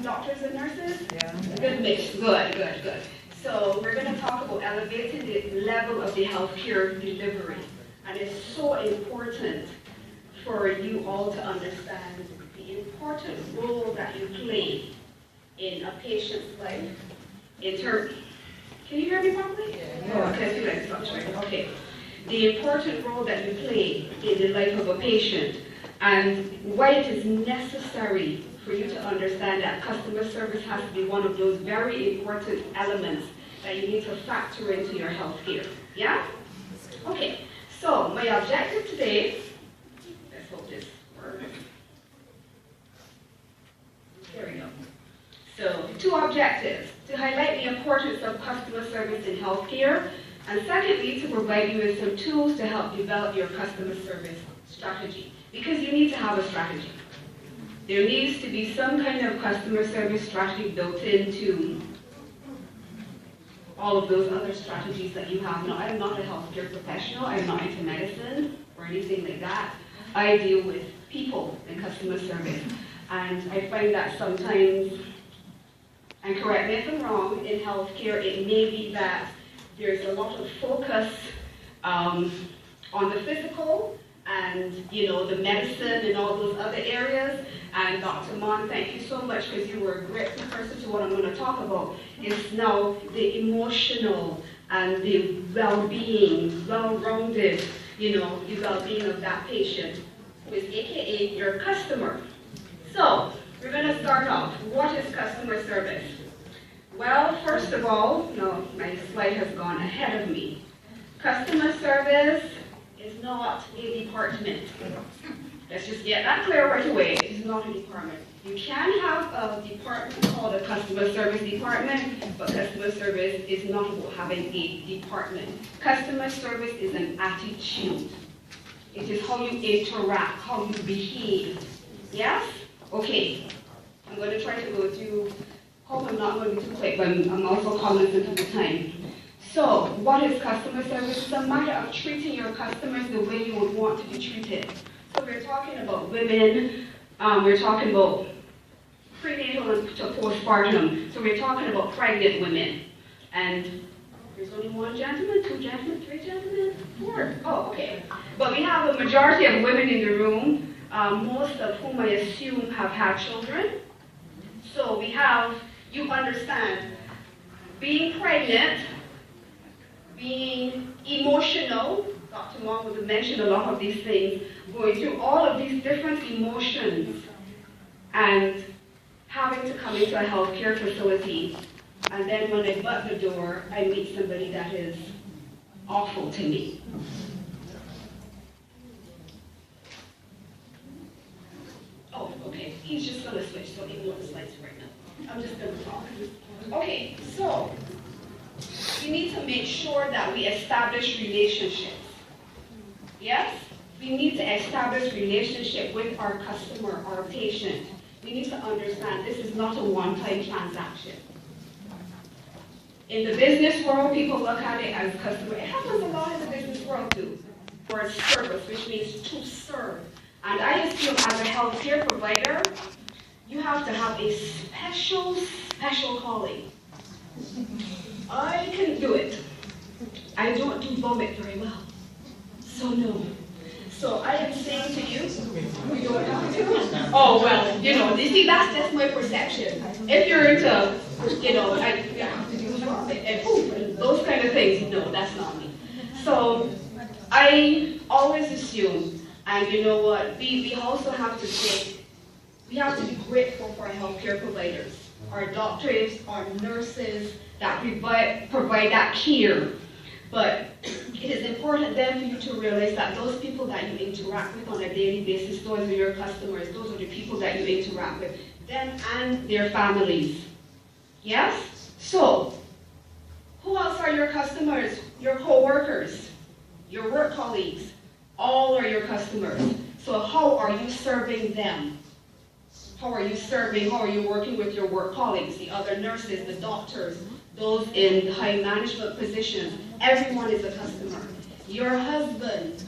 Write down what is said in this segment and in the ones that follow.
doctors and nurses? Yeah. A good mix. Good, good, good. So we're going to talk about elevating the level of the healthcare delivery. And it's so important for you all to understand the important role that you play in a patient's life in terms. Can you hear me properly? Yeah. Oh, I can feel like fluctuating. Okay. The important role that you play in the life of a patient and why it is necessary for you to understand that customer service has to be one of those very important elements that you need to factor into your healthcare. Yeah? Okay. So my objective today, let's hope this works. There we go. So, two objectives: to highlight the importance of customer service in healthcare, and secondly, to provide you with some tools to help develop your customer service strategy. Because you need to have a strategy. There needs to be some kind of customer service strategy built into all of those other strategies that you have. Now, I'm not a healthcare professional. I'm not into medicine or anything like that. I deal with people in customer service. And I find that sometimes, and correct me if I'm wrong, in healthcare, it may be that there's a lot of focus on the physical and, the medicine and all those other areas. And Dr. Mon, thank you so much, because you were a great precursor to what I'm going to talk about. It's now the emotional and the well-being, well-rounded, the well-being of that patient, who is AKA your customer. So, we're going to start off. What is customer service? Well, first of all, no, my slide has gone ahead of me. Customer service is not a department. Let's just get that clear right away. It is not a department. You can have a department called a customer service department, but customer service is not about having a department. Customer service is an attitude. It is how you interact, how you behave. Yes? Okay. I'm going to try to go through. Hope I'm not going to be too quick, but I'm also cognizant of the time. So, what is customer service? It's a matter of treating your customers the way you would want to be treated. So we're talking about women, we're talking about prenatal to postpartum. So we're talking about pregnant women. And there's only one gentleman, two gentlemen, three gentlemen, four. Oh, okay. But we have a majority of women in the room, most of whom I assume have had children. So we have, you understand, being pregnant, being emotional. Dr. Mon would have mentioned a lot of these things, going through all of these different emotions and having to come into a healthcare facility. And then when I butt the door, I meet somebody that is awful to me. Oh, okay. He's just going to switch, so ignore the slides right now. I'm just going to talk. Okay, so we need to make sure that we establish relationships. Yes? We need to establish relationship with our customer, our patient. We need to understand this is not a one-time transaction. In the business world, people look at it as customer. It happens a lot in the business world too, for service, which means to serve. And I assume as a healthcare provider, you have to have a special calling. I can do it. I don't do vomit very well. So no. So I am saying to you, you don't have to. Oh, well, you see, that's just my perception. If you're into, I have to do vomit and poop and those kind of things, no, that's not me. So I always assume, and you know what, we also have to we have to be grateful for our healthcare providers, our doctors, our nurses that provide that care. But it is important then for you to realize that those people that you interact with on a daily basis, those are your customers, those are the people that you interact with, them and their families. Yes? So, who else are your customers? Your co-workers, your work colleagues, all are your customers. So how are you serving them? How are you working with your work colleagues, the other nurses, the doctors, those in high management positions? Everyone is a customer. Your husband,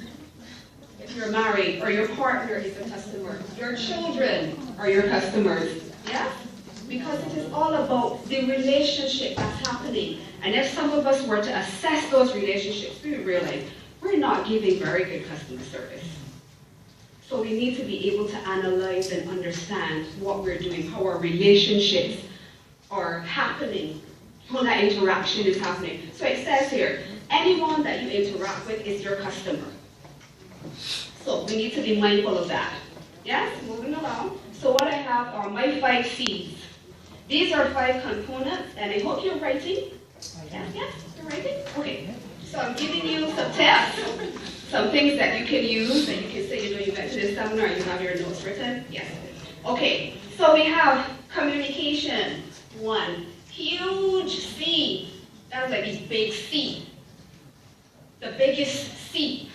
if you're married, or your partner is a customer. Your children are your customers. Yes? because it is all about the relationship that's happening. And if some of us were to assess those relationships, we would realize we're not giving very good customer service. So we need to be able to analyze and understand what we're doing, how our relationships are happening, how that interaction is happening. So it says here, anyone that you interact with is your customer. So we need to be mindful of that. Yes, moving along. So what I have are my 5 C's. These are 5 components, and I hope you're writing. Yes, you're writing? Okay. So I'm giving you some tips, some things that you can use, and you can say, you went to this seminar, you have your notes written. Yes. Okay, so we have communication, 1. Huge C. That's like a big C. The biggest C.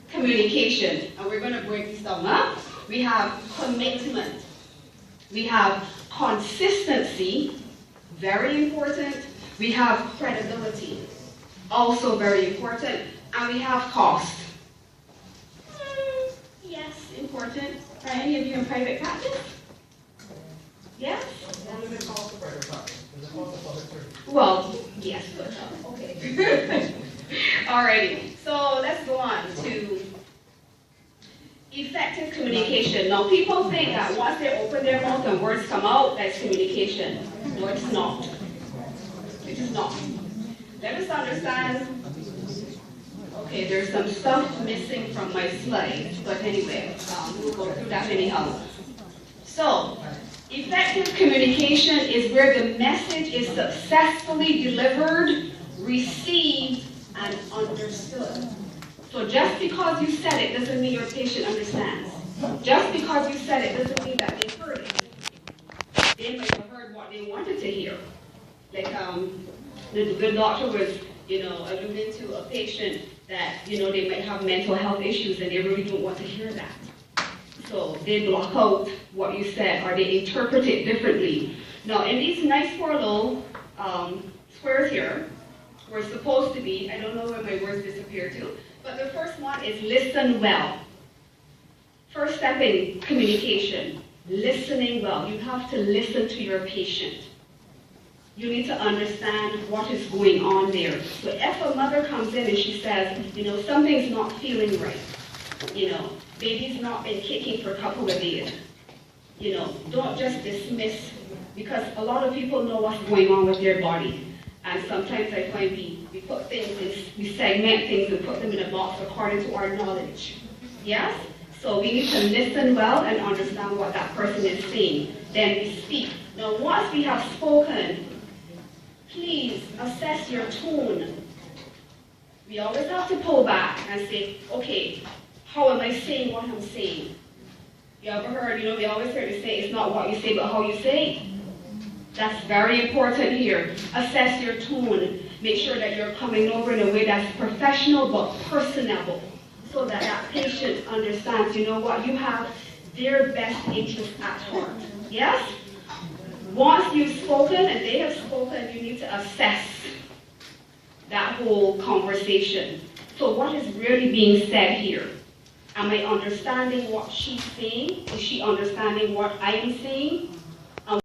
Communication. And we're going to break this down up. We have commitment. We have consistency. Very important. We have credibility. Also very important. And we have cost. Yes, important. Are any of you in private practice? Yes? Well, yes, but okay. Alrighty, so let's go on to effective communication. Now, people think that once they open their mouth and words come out, that's communication. No, it's not. It is not. Let us understand. Okay, there's some stuff missing from my slides, but anyway, we'll go through that anyhow. So, effective communication is where the message is successfully delivered, received, and understood. So just because you said it doesn't mean your patient understands. Just because you said it doesn't mean that they heard it. They might have heard what they wanted to hear. Like the doctor was, alluding to a patient that, they might have mental health issues and they really don't want to hear that. So they block out what you said, or they interpret it differently. Now, in these nice 4 little squares here, we're supposed to be, I don't know where my words disappeared to, but the first one is listen well. First step in communication, listening well. You have to listen to your patient. You need to understand what is going on there. So if a mother comes in and she says, something's not feeling right, baby's not been kicking for a couple of days, don't just dismiss, because a lot of people know what's going on with their body. And sometimes I find we put things, we segment things and put them in a box according to our knowledge. Yes? So we need to listen well and understand what that person is saying. Then we speak. Now once we have spoken, please assess your tone. We always have to pull back and say, okay, how am I saying what I'm saying? You ever heard, we always heard it say, it's not what you say, but how you say it. That's very important here. Assess your tone. Make sure that you're coming over in a way that's professional but personable, so that that patient understands, you have their best interest at heart. Yes? Once you've spoken and they have spoken, you need to assess that whole conversation. So what is really being said here? Am I understanding what she's saying? Is she understanding what I am saying?